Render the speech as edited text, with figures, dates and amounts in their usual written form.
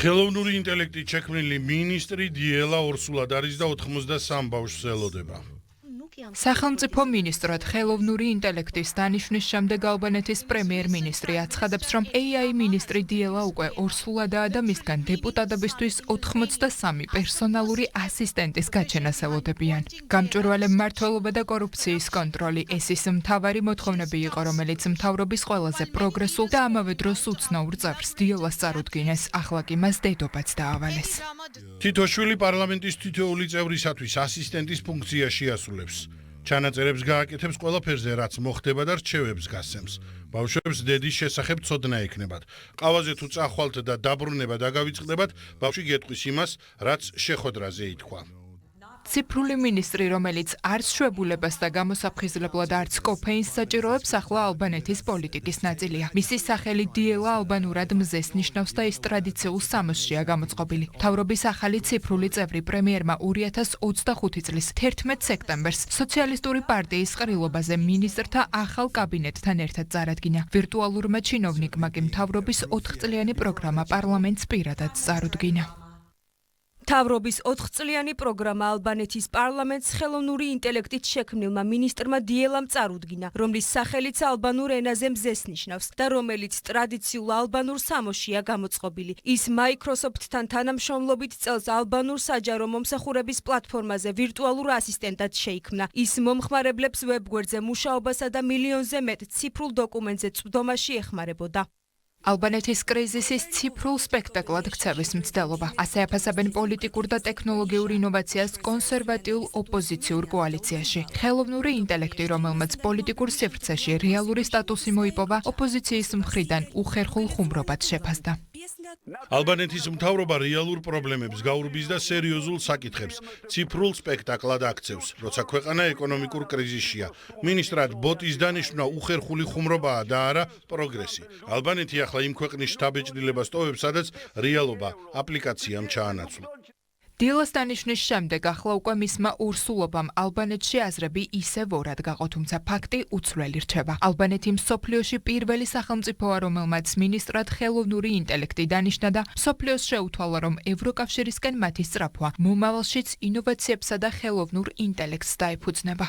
ხელოვნური ინტელექტით შექმნილი მინისტრი დიელა ორსულად არის და 93 ბავშვს ელოდება. სახელმწიფო მინისტრად ხელოვნური ინტელექტის დანიშვნის შემდეგ ალბანეთის პრემიერ-მინისტრი აცხადებს, რომ AI მინისტრი დიელა უკვე ორსულადაა და მისგან დეპუტატებისთვის 83 პერსონალური ასისტენტის გაჩენას ელოდებიან. გამჭვირვალე მმართველობა და კორუფციის კონტროლი ეს ის მთავარი მოთხოვნები იყო, რომელიც მთავრობის ყველაზე პროგრესულ და ამავე დროს უცნაურ წევრს დიელას წარუდგინეს, ახლა კი მას დედობაც დაავალეს. თითოშვილი პარლამენტის თითოეული წევრისათვის ასისტენტის ფუნქცია შეასრულებს. ჩანაწერებს გააკეთებს ყველაფერზე, რაც მოხდება და რჩევებს გასცემს. ბავშვებს დედის შესახებ ცოდნა ექნებათ. ყავაზე თუ წახვალთ და დაბრუნება დაგავიწყდებათ, ბავშვი გეტყვის იმას, რაც შეხვედრაზე ითქვა. ციფრული მინისტრი, რომელიც არც შვებულებას და გამოსაფხიზლებლად არც კოფეინს საჭიროებს, ახლა ალბანეთის პოლიტიკის ნაწილია. მისი სახელი დიელა ალბანურად მზეს ნიშნავს და ის ტრადიციულ სამოსშია გამოწყობილი. მთავრობის ახალი ციფრული წევრი პრემიერმა 2025 წლის 11 სექტემბერს სოციალისტური პარტიის ყრილობაზე მინისტრთა ახალ კაბინეტთან ერთად წარადგინა. ვირტუალურმა ჩინოვნიკმა კი მთავრობის 4-წლიანი პროგრამა პარლამენტს პირადად წარუდგინა. მთავრობის 4-წლიანი პროგრამა ალბანეთის პარლამენტს ხელოვნური ინტელექტით შექმნილმა მინისტრმა დიელამ წარუდგინა, რომლის სახელიც ალბანურ ენაზე მზეს ნიშნავს და რომელიც ტრადიციულ ალბანურ სამოსშია გამოწყობილი. ის Microsoft-თან თანამშრომლობით წელს ალბანურ საჯარო მომსახურების პლატფორმაზე ვირტუალურ ასისტენტად შეიქმნა. ის მომხმარებლებს ვებგვერდზე მუშაობასა და მილიონზე მეტ ციფრულ დოკუმენტზე წვდომაში ეხმარებოდა. ალბანეთის კრიზისის ციფრულ სპექტაკლად ქცევის მცდელობა. ასე აფასებენ პოლიტიკურ და ტექნოლოგიურ ინოვაციას კონსერვატიულ ოპოზიციურ კოალიციაში. ხელოვნური ინტელექტი, რომელმაც პოლიტიკურ სივრცეში რეალური სტატუსი მოიპოვა, ოპოზიციის მხრიდან უხერხულ ხუმრობად შეფასდა. ალბანეთის მთავრობა რეალურ პრობლემებს გაურბის და სერიოზულ საკითხებს ციფრულ სპექტაკლად აქცევს, როცა ქვეყანა ეკონომიკურ კრიზისშია. მინისტრად ბოტის დანიშვნა უხერხული ხუმრობაა და არა პროგრესი. ალბანეთი ახლა იმ ქვეყნის შთაბეჭდილებას ტოვებს, სადაც რეალობა აპლიკაციამ ჩაანაცვლა. დილას დანიშვნის შემდეგ ახლა უკვე მისმა ორსულობამ ალბანეთში აზრები ისევ ორად გაყო, თუმცა ფაქტი უცვლელი რჩება. ალბანეთი მსოფლიოში პირველი სახელმწიფოა, რომელმაც მინისტრად ხელოვნური ინტელექტი დანიშნა და მსოფლიოს შეუთვალა, რომ ევროკავშირისკენ მათი სწრაფვა მომავალშიც ინოვაციებსა და ხელოვნურ ინტელექტს დაეფუძნება.